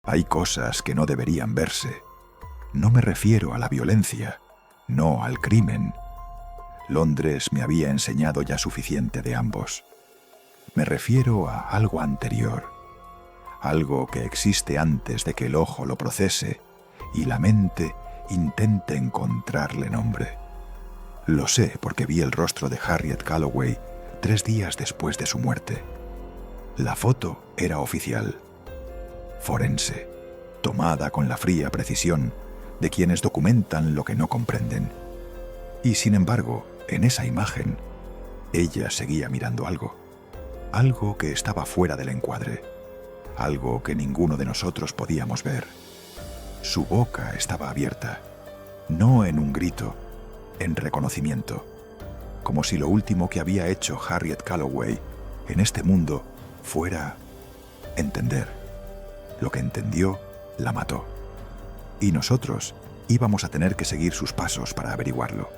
Hay cosas que no deberían verse. No me refiero a la violencia, no al crimen. Londres me había enseñado ya suficiente de ambos. Me refiero a algo anterior, algo que existe antes de que el ojo lo procese y la mente intente encontrarle nombre. Lo sé porque vi el rostro de Harriet Calloway 3 días después de su muerte. La foto era oficial, forense, tomada con la fría precisión de quienes documentan lo que no comprenden. Y sin embargo, en esa imagen, ella seguía mirando algo que estaba fuera del encuadre, algo que ninguno de nosotros podíamos ver. Su boca estaba abierta, no en un grito, en reconocimiento, como si lo último que había hecho Harriet Calloway en este mundo fuera entender. Lo que entendió, la mató. Y nosotros íbamos a tener que seguir sus pasos para averiguarlo.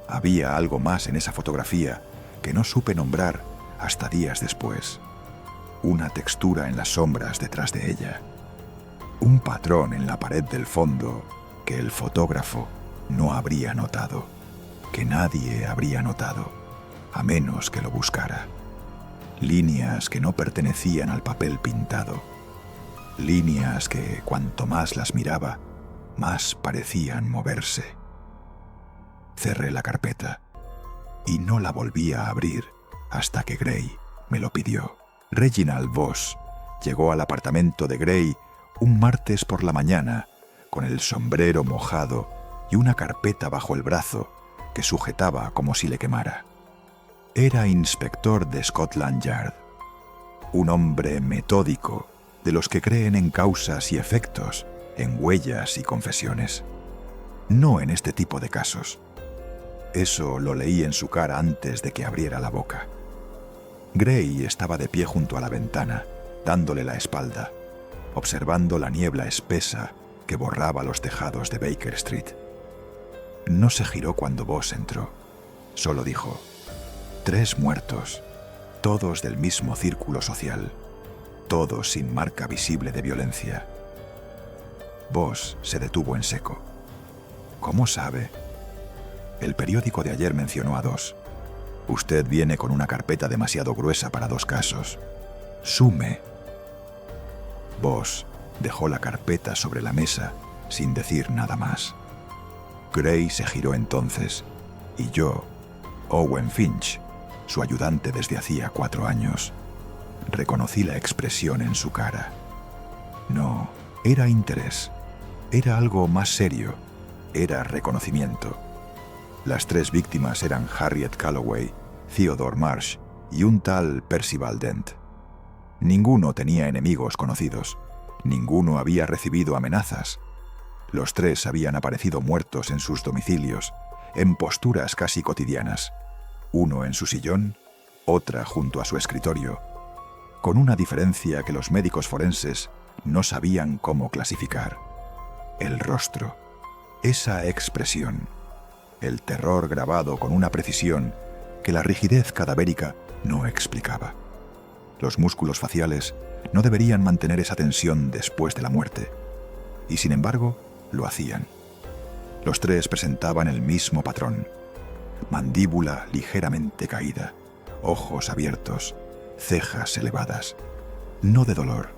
Había algo más en esa fotografía que no supe nombrar hasta días después. Una textura en las sombras detrás de ella. Un patrón en la pared del fondo que el fotógrafo no habría notado, que nadie habría notado, a menos que lo buscara. Líneas que no pertenecían al papel pintado. Líneas que, cuanto más las miraba, más parecían moverse. Cerré la carpeta y no la volví a abrir hasta que Gray me lo pidió. Reginald Voss llegó al apartamento de Gray un martes por la mañana con el sombrero mojado y una carpeta bajo el brazo que sujetaba como si le quemara. Era inspector de Scotland Yard, un hombre metódico de los que creen en causas y efectos, en huellas y confesiones. No en este tipo de casos. Eso lo leí en su cara antes de que abriera la boca. Gray estaba de pie junto a la ventana, dándole la espalda, observando la niebla espesa que borraba los tejados de Baker Street. No se giró cuando Voss entró. Solo dijo: 3 muertos, todos del mismo círculo social, todos sin marca visible de violencia. Voss se detuvo en seco. ¿Cómo sabe? El periódico de ayer mencionó a 2. Usted viene con una carpeta demasiado gruesa para 2 casos. Sume. Voss dejó la carpeta sobre la mesa sin decir nada más. Gray se giró entonces, y yo, Owen Finch, su ayudante desde hacía 4 años, reconocí la expresión en su cara. No, era interés. Era algo más serio. Era reconocimiento. Las 3 víctimas eran Harriet Calloway, Theodore Marsh y un tal Percival Dent. Ninguno tenía enemigos conocidos. Ninguno había recibido amenazas. Los 3 habían aparecido muertos en sus domicilios, en posturas casi cotidianas. Uno en su sillón, otra junto a su escritorio, con una diferencia que los médicos forenses no sabían cómo clasificar. El rostro, esa expresión, el terror grabado con una precisión que la rigidez cadavérica no explicaba. Los músculos faciales no deberían mantener esa tensión después de la muerte, y sin embargo lo hacían. Los 3 presentaban el mismo patrón: mandíbula ligeramente caída, ojos abiertos, cejas elevadas, no de dolor,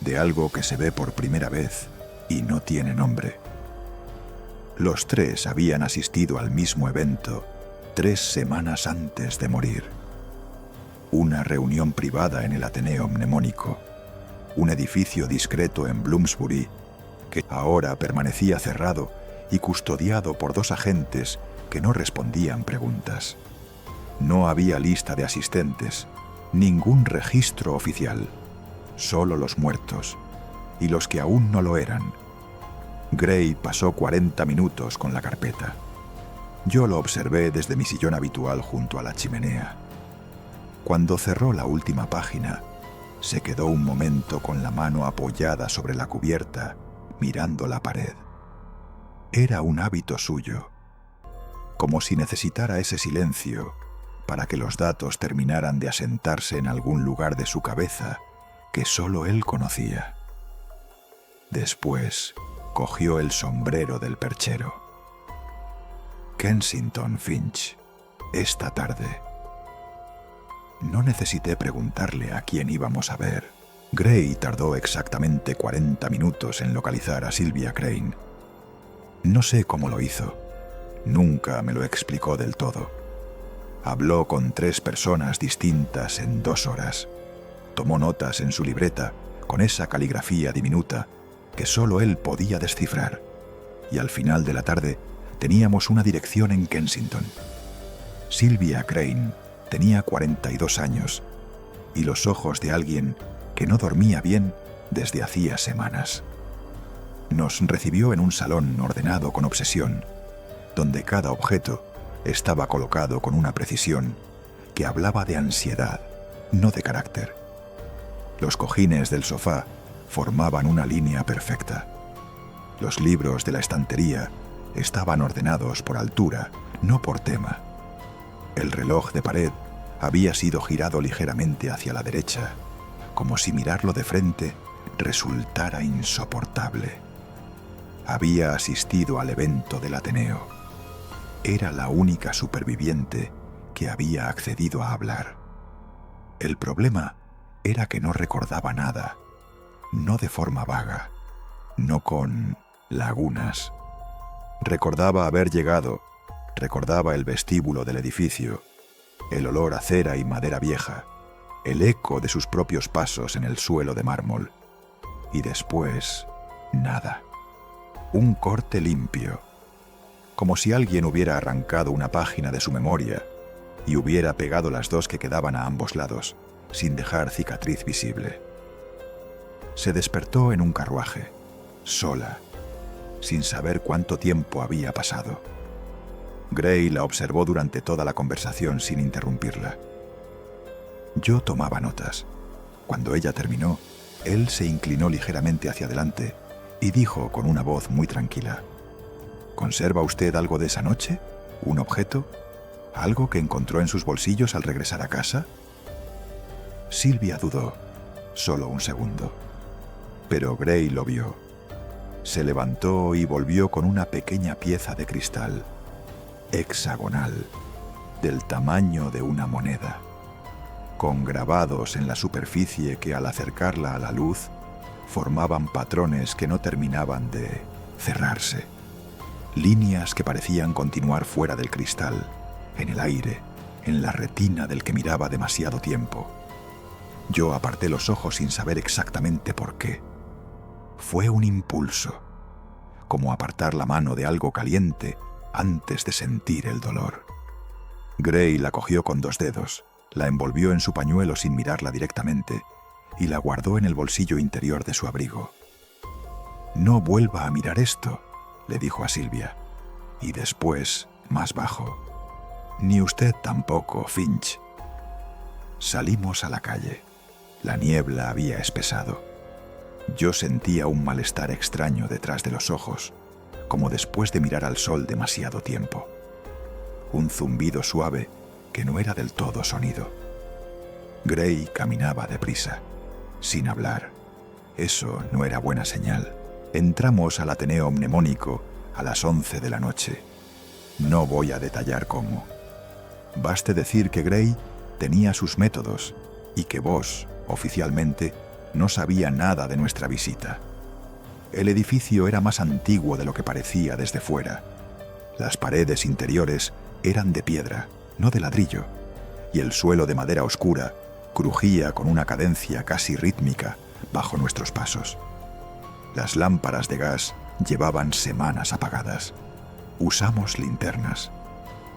de algo que se ve por primera vez y no tiene nombre. Los 3 habían asistido al mismo evento 3 semanas antes de morir. Una reunión privada en el Ateneo Mnemónico, un edificio discreto en Bloomsbury que ahora permanecía cerrado y custodiado por 2 agentes que no respondían preguntas. No había lista de asistentes, ningún registro oficial, solo los muertos y los que aún no lo eran. Gray pasó 40 minutos con la carpeta. Yo lo observé desde mi sillón habitual junto a la chimenea. Cuando cerró la última página, se quedó un momento con la mano apoyada sobre la cubierta, mirando la pared. Era un hábito suyo, como si necesitara ese silencio para que los datos terminaran de asentarse en algún lugar de su cabeza que solo él conocía. Después cogió el sombrero del perchero. Kensington, Finch, esta tarde. No necesité preguntarle a quién íbamos a ver. Gray tardó exactamente 40 minutos en localizar a Sylvia Crane. No sé cómo lo hizo. Nunca me lo explicó del todo. Habló con 3 personas distintas en 2 horas. Tomó notas en su libreta con esa caligrafía diminuta que solo él podía descifrar. Y al final de la tarde teníamos una dirección en Kensington. Sylvia Crane tenía 42 años y los ojos de alguien que no dormía bien desde hacía semanas. Nos recibió en un salón ordenado con obsesión, donde cada objeto estaba colocado con una precisión que hablaba de ansiedad, no de carácter. Los cojines del sofá formaban una línea perfecta. Los libros de la estantería estaban ordenados por altura, no por tema. El reloj de pared había sido girado ligeramente hacia la derecha, como si mirarlo de frente resultara insoportable. Había asistido al evento del Ateneo. Era la única superviviente que había accedido a hablar. El problema era que no recordaba nada, no de forma vaga, no con lagunas. Recordaba haber llegado, recordaba el vestíbulo del edificio, el olor a cera y madera vieja, el eco de sus propios pasos en el suelo de mármol. Y después, nada. Un corte limpio, como si alguien hubiera arrancado una página de su memoria y hubiera pegado las 2 que quedaban a ambos lados, sin dejar cicatriz visible. Se despertó en un carruaje, sola, sin saber cuánto tiempo había pasado. Gray la observó durante toda la conversación sin interrumpirla. Yo tomaba notas. Cuando ella terminó, él se inclinó ligeramente hacia adelante y dijo con una voz muy tranquila: ¿Conserva usted algo de esa noche? ¿Un objeto? ¿Algo que encontró en sus bolsillos al regresar a casa? Sylvia dudó, solo un segundo. Pero Gray lo vio. Se levantó y volvió con una pequeña pieza de cristal, hexagonal, del tamaño de una moneda, con grabados en la superficie que al acercarla a la luz formaban patrones que no terminaban de cerrarse. Líneas que parecían continuar fuera del cristal, en el aire, en la retina del que miraba demasiado tiempo. Yo aparté los ojos sin saber exactamente por qué. Fue un impulso, como apartar la mano de algo caliente antes de sentir el dolor. Gray la cogió con 2 dedos, la envolvió en su pañuelo sin mirarla directamente y la guardó en el bolsillo interior de su abrigo. «No vuelva a mirar esto», le dijo a Sylvia, y después, más bajo: «Ni usted tampoco, Finch». Salimos a la calle. La niebla había espesado. Yo sentía un malestar extraño detrás de los ojos, como después de mirar al sol demasiado tiempo. Un zumbido suave que no era del todo sonido. Gray caminaba deprisa, sin hablar. Eso no era buena señal. Entramos al Ateneo Mnemónico a las 11 de la noche. No voy a detallar cómo. Baste decir que Gray tenía sus métodos y que vos, oficialmente, no sabía nada de nuestra visita. El edificio era más antiguo de lo que parecía desde fuera. Las paredes interiores eran de piedra, no de ladrillo, y el suelo de madera oscura crujía con una cadencia casi rítmica bajo nuestros pasos. Las lámparas de gas llevaban semanas apagadas. Usamos linternas.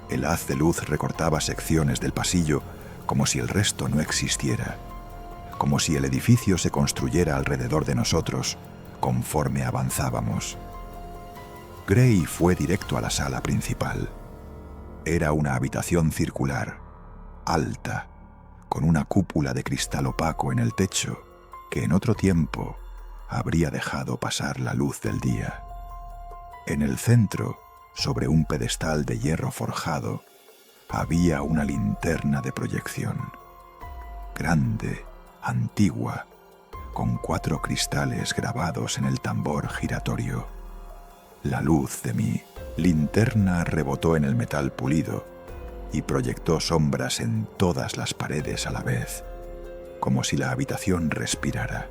El haz de luz recortaba secciones del pasillo como si el resto no existiera, como si el edificio se construyera alrededor de nosotros conforme avanzábamos. Gray fue directo a la sala principal. Era una habitación circular, alta, con una cúpula de cristal opaco en el techo que en otro tiempo habría dejado pasar la luz del día. En el centro, sobre un pedestal de hierro forjado, había una linterna de proyección, grande, antigua, con 4 cristales grabados en el tambor giratorio. La luz de mi linterna rebotó en el metal pulido y proyectó sombras en todas las paredes a la vez, como si la habitación respirara.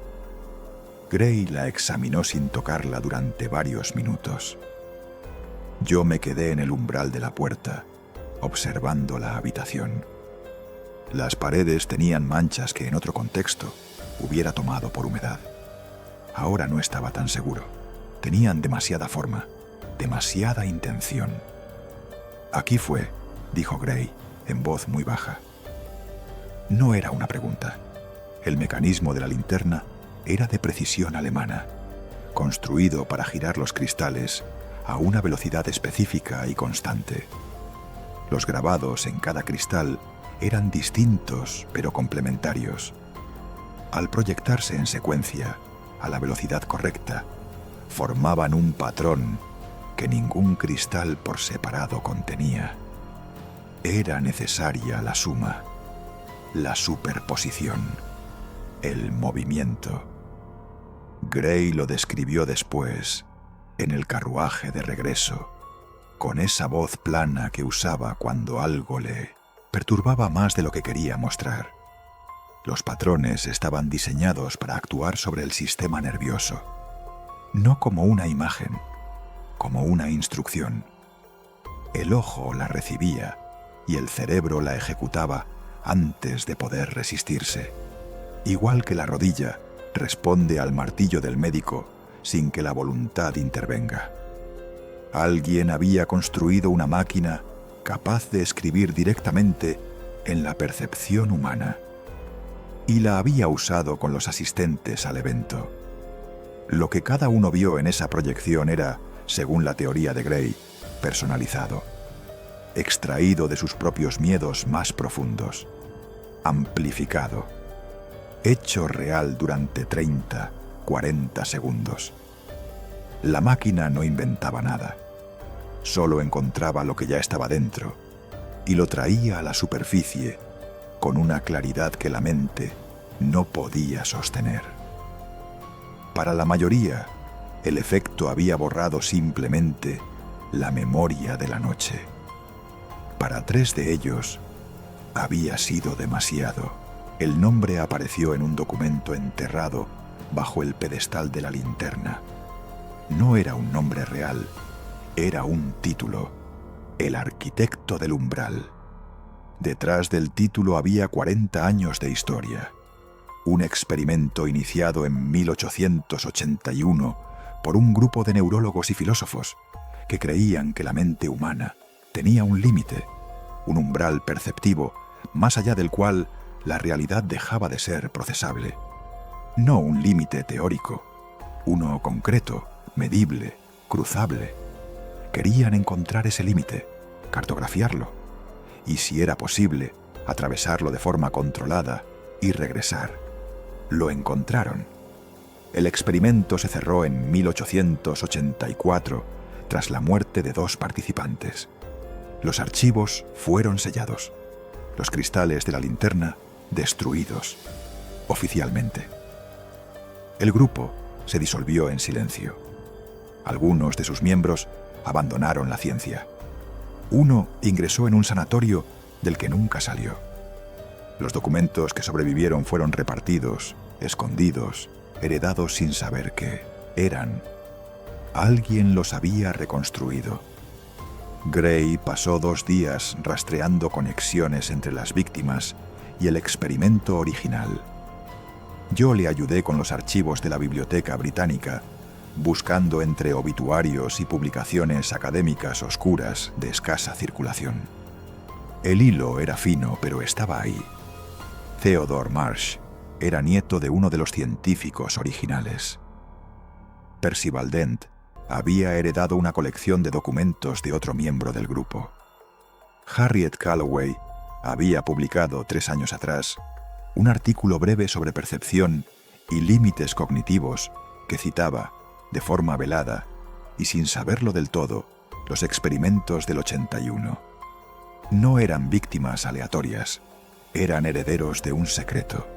Gray la examinó sin tocarla durante varios minutos. Yo me quedé en el umbral de la puerta, observando la habitación. Las paredes tenían manchas que en otro contexto hubiera tomado por humedad. Ahora no estaba tan seguro. Tenían demasiada forma, demasiada intención. «Aquí fue», dijo Gray, en voz muy baja. No era una pregunta. El mecanismo de la linterna era de precisión alemana, construido para girar los cristales a una velocidad específica y constante. Los grabados en cada cristal eran distintos pero complementarios. Al proyectarse en secuencia, a la velocidad correcta, formaban un patrón que ningún cristal por separado contenía. Era necesaria la suma, la superposición, el movimiento. Gray lo describió después, en el carruaje de regreso, con esa voz plana que usaba cuando algo le perturbaba más de lo que quería mostrar. Los patrones estaban diseñados para actuar sobre el sistema nervioso, no como una imagen, como una instrucción. El ojo la recibía y el cerebro la ejecutaba antes de poder resistirse. Igual que la rodilla responde al martillo del médico sin que la voluntad intervenga. Alguien había construido una máquina capaz de escribir directamente en la percepción humana y la había usado con los asistentes al evento. Lo que cada uno vio en esa proyección era, según la teoría de Gray, personalizado, extraído de sus propios miedos más profundos, amplificado, hecho real durante 30, 40 segundos. La máquina no inventaba nada, solo encontraba lo que ya estaba dentro y lo traía a la superficie con una claridad que la mente no podía sostener. Para la mayoría, el efecto había borrado simplemente la memoria de la noche. Para 3 de ellos, había sido demasiado. El nombre apareció en un documento enterrado bajo el pedestal de la linterna. No era un nombre real, era un título: El arquitecto del umbral. Detrás del título había 40 años de historia. Un experimento iniciado en 1881 por un grupo de neurólogos y filósofos que creían que la mente humana tenía un límite, un umbral perceptivo más allá del cual la realidad dejaba de ser procesable. No un límite teórico, uno concreto, medible, cruzable. Querían encontrar ese límite, cartografiarlo, y si era posible, atravesarlo de forma controlada y regresar. Lo encontraron. El experimento se cerró en 1884 tras la muerte de 2 participantes. Los archivos fueron sellados, los cristales de la linterna destruidos, oficialmente. El grupo se disolvió en silencio. Algunos de sus miembros abandonaron la ciencia. Uno ingresó en un sanatorio del que nunca salió. Los documentos que sobrevivieron fueron repartidos, escondidos, heredados sin saber qué eran. Alguien los había reconstruido. Gray pasó 2 días rastreando conexiones entre las víctimas y el experimento original. Yo le ayudé con los archivos de la Biblioteca Británica, buscando entre obituarios y publicaciones académicas oscuras de escasa circulación. El hilo era fino, pero estaba ahí. Theodore Marsh era nieto de uno de los científicos originales. Percival Dent había heredado una colección de documentos de otro miembro del grupo. Harriet Calloway había publicado 3 años atrás un artículo breve sobre percepción y límites cognitivos que citaba, de forma velada y sin saberlo del todo, los experimentos del 81. No eran víctimas aleatorias, eran herederos de un secreto.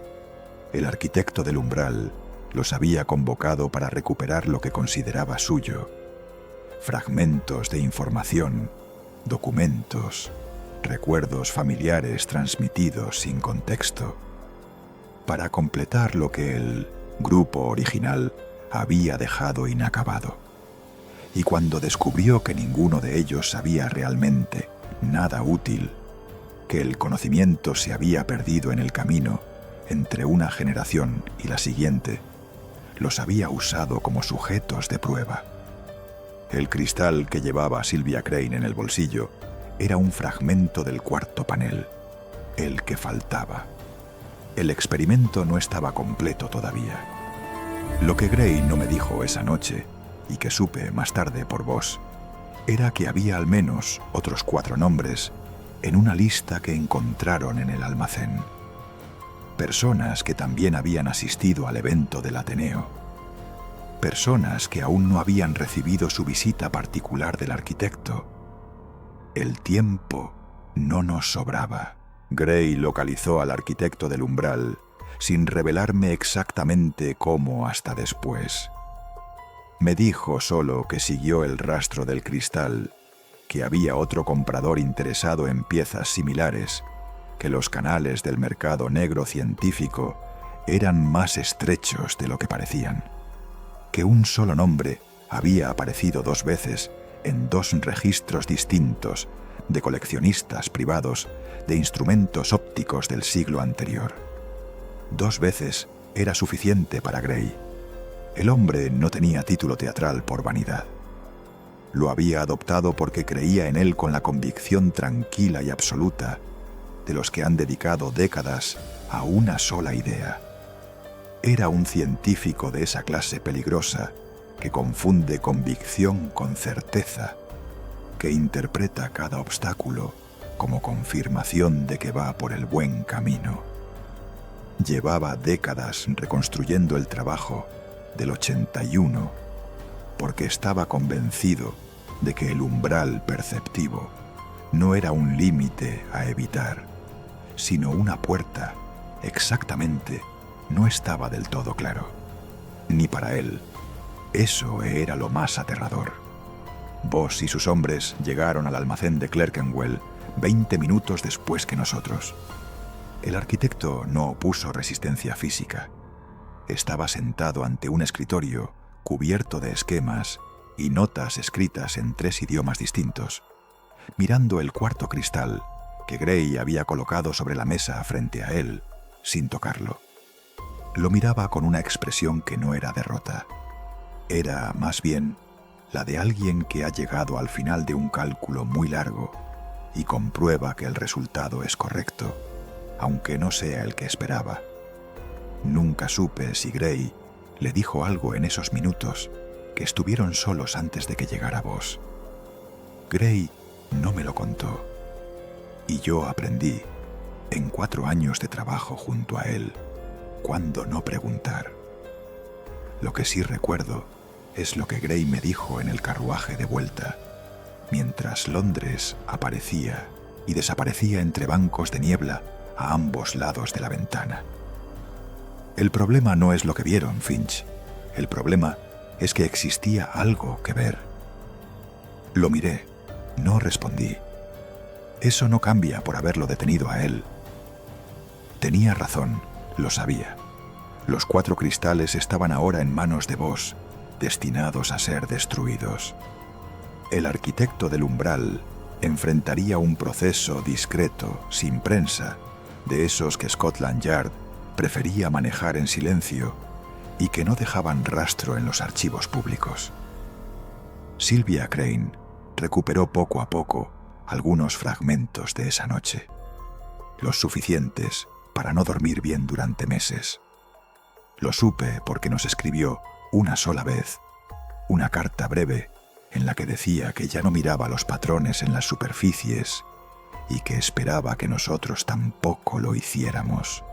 El arquitecto del umbral los había convocado para recuperar lo que consideraba suyo: fragmentos de información, documentos, recuerdos familiares transmitidos sin contexto, para completar lo que el grupo original había dejado inacabado. Y cuando descubrió que ninguno de ellos sabía realmente nada útil, que el conocimiento se había perdido en el camino entre una generación y la siguiente, los había usado como sujetos de prueba. El cristal que llevaba Sylvia Crane en el bolsillo era un fragmento del cuarto panel, el que faltaba. El experimento no estaba completo todavía. Lo que Gray no me dijo esa noche, y que supe más tarde por vos, era que había al menos otros 4 nombres en una lista que encontraron en el almacén. Personas que también habían asistido al evento del Ateneo. Personas que aún no habían recibido su visita particular del arquitecto. El tiempo no nos sobraba. Gray localizó al arquitecto del umbral sin revelarme exactamente cómo hasta después. Me dijo solo que siguió el rastro del cristal, que había otro comprador interesado en piezas similares, que los canales del mercado negro científico eran más estrechos de lo que parecían, que un solo nombre había aparecido 2 veces en 2 registros distintos de coleccionistas privados de instrumentos ópticos del siglo anterior. 2 veces era suficiente para Gray. El hombre no tenía título teatral por vanidad. Lo había adoptado porque creía en él con la convicción tranquila y absoluta de los que han dedicado décadas a una sola idea. Era un científico de esa clase peligrosa que confunde convicción con certeza, que interpreta cada obstáculo como confirmación de que va por el buen camino. Llevaba décadas reconstruyendo el trabajo del 81 porque estaba convencido de que el umbral perceptivo no era un límite a evitar, sino una puerta. Exactamente, no estaba del todo claro. Ni para él. Eso era lo más aterrador. Voss y sus hombres llegaron al almacén de Clerkenwell 20 minutos después que nosotros. El arquitecto no opuso resistencia física. Estaba sentado ante un escritorio cubierto de esquemas y notas escritas en 3 idiomas distintos, mirando el cuarto cristal que Gray había colocado sobre la mesa frente a él, sin tocarlo. Lo miraba con una expresión que no era derrota. Era, más bien, la de alguien que ha llegado al final de un cálculo muy largo y comprueba que el resultado es correcto, aunque no sea el que esperaba. Nunca supe si Gray le dijo algo en esos minutos que estuvieron solos antes de que llegara Voss. Gray no me lo contó, y yo aprendí, en 4 años de trabajo junto a él, cuándo no preguntar. Lo que sí recuerdo es lo que Gray me dijo en el carruaje de vuelta, mientras Londres aparecía y desaparecía entre bancos de niebla a ambos lados de la ventana. El problema no es lo que vieron, Finch. El problema es que existía algo que ver. Lo miré, no respondí. Eso no cambia por haberlo detenido a él. Tenía razón, lo sabía. Los 4 cristales estaban ahora en manos de Voss, destinados a ser destruidos. El arquitecto del umbral enfrentaría un proceso discreto, sin prensa, de esos que Scotland Yard prefería manejar en silencio y que no dejaban rastro en los archivos públicos. Sylvia Crane recuperó poco a poco algunos fragmentos de esa noche, los suficientes para no dormir bien durante meses. Lo supe porque nos escribió una sola vez una carta breve en la que decía que ya no miraba los patrones en las superficies y que esperaba que nosotros tampoco lo hiciéramos,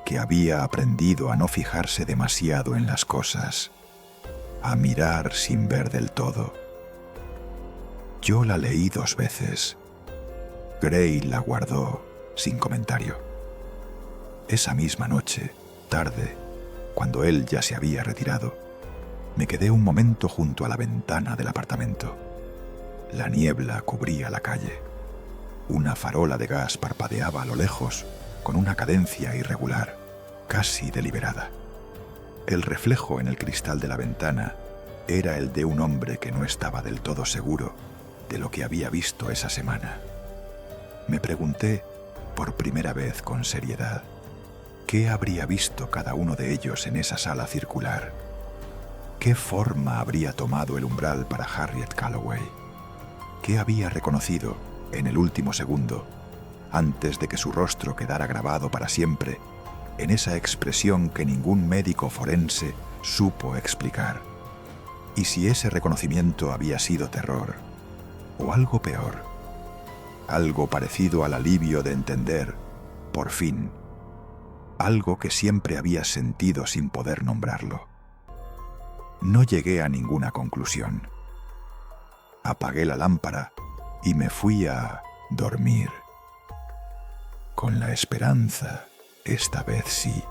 que había aprendido a no fijarse demasiado en las cosas, a mirar sin ver del todo. Yo la leí 2 veces. Gray la guardó sin comentario. Esa misma noche, tarde, Cuando él ya se había retirado, me quedé un momento junto a la ventana del apartamento. La niebla cubría la calle. Una farola de gas parpadeaba a lo lejos con una cadencia irregular, casi deliberada. El reflejo en el cristal de la ventana era el de un hombre que no estaba del todo seguro de lo que había visto esa semana. Me pregunté, por primera vez con seriedad, ¿qué habría visto cada uno de ellos en esa sala circular? ¿Qué forma habría tomado el umbral para Harriet Calloway? ¿Qué había reconocido en el último segundo, antes de que su rostro quedara grabado para siempre en esa expresión que ningún médico forense supo explicar? ¿Y si ese reconocimiento había sido terror o algo peor? Algo parecido al alivio de entender, por fin, algo que siempre había sentido sin poder nombrarlo. No llegué a ninguna conclusión. Apagué la lámpara y me fui a dormir, con la esperanza, esta vez sí,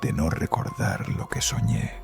de no recordar lo que soñé.